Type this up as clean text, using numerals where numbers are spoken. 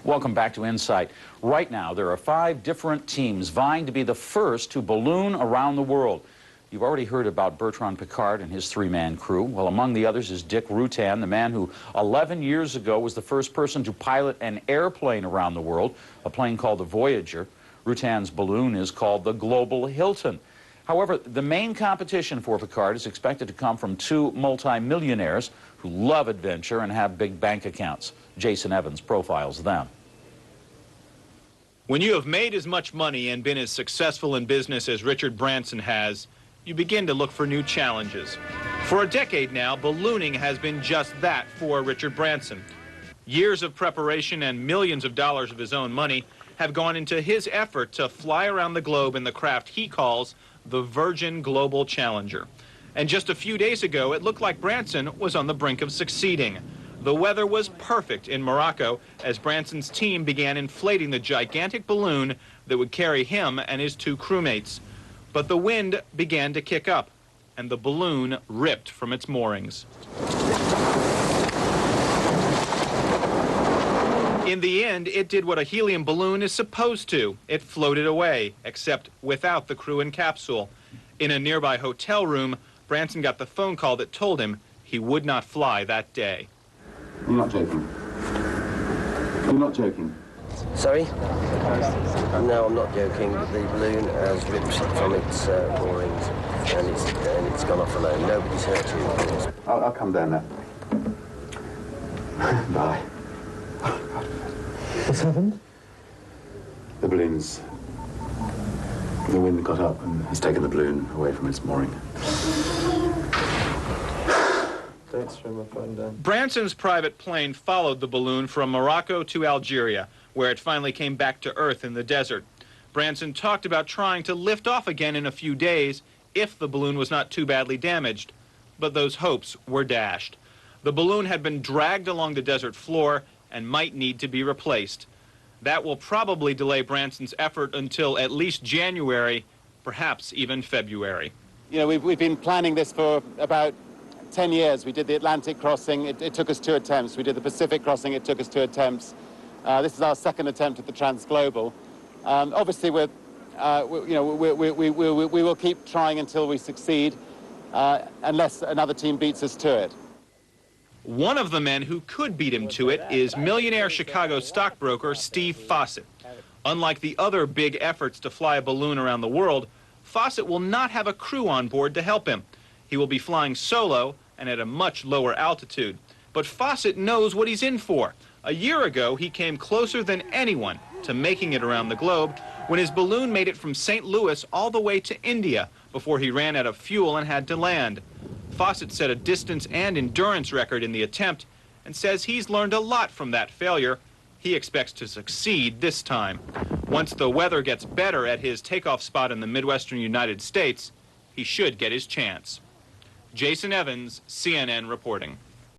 Welcome back to Insight. Right now, there are 5 different teams vying to be the first to balloon around the world. You've already heard about Bertrand Piccard and his 3-man crew. Well, among the others is Dick Rutan, the man who 11 years ago was the first person to pilot an airplane around the world, a plane called the Voyager. Rutan's balloon is called the Global Hilton. However, the main competition for Piccard is expected to come from 2 multi-millionaires who love adventure and have big bank accounts. Jason Evans profiles them. When you have made as much money and been as successful in business as Richard Branson has, you begin to look for new challenges. For a decade now, ballooning has been just that for Richard Branson. Years of preparation and millions of dollars of his own money have gone into his effort to fly around the globe in the craft he calls the Virgin Global Challenger. And just a few days ago, it looked like Branson was on the brink of succeeding. The weather was perfect in Morocco as Branson's team began inflating the gigantic balloon that would carry him and his 2 crewmates. But the wind began to kick up, and the balloon ripped from its moorings. In the end, it did what a helium balloon is supposed to. It floated away, except without the crew and capsule. In a nearby hotel room, Branson got the phone call that told him he would not fly that day. You're not joking. You're not joking. Sorry? No, I'm not joking. The balloon has ripped from its moorings and it's gone off alone. Nobody's hurt you, of course. I'll come down now. Bye. What's happened? The balloon's... The wind got up and has taken the balloon away from its mooring. Thanks for my phone down. Branson's private plane followed the balloon from Morocco to Algeria, where it finally came back to Earth in the desert. Branson talked about trying to lift off again in a few days if the balloon was not too badly damaged, but those hopes were dashed. The balloon had been dragged along the desert floor and might need to be replaced. That will probably delay Branson's effort until at least January, perhaps even February. You know, we've been planning this for about 10 years. We did the Atlantic crossing. It took us 2 attempts. We did the Pacific crossing. It took us 2 attempts. This is our 2nd attempt at the Transglobal. Obviously, we will keep trying until we succeed, unless another team beats us to it. One of the men who could beat him to it is millionaire Chicago stockbroker Steve Fosset. Unlike the other big efforts to fly a balloon around the world, Fosset will not have a crew on board to help him. He will be flying solo and at a much lower altitude. But Fosset knows what he's in for. A year ago, he came closer than anyone to making it around the globe when his balloon made it from St. Louis all the way to India before he ran out of fuel and had to land. Fosset set a distance and endurance record in the attempt and says he's learned a lot from that failure. He expects to succeed this time. Once the weather gets better at his takeoff spot in the Midwestern United States, he should get his chance. Jason Evans, CNN reporting.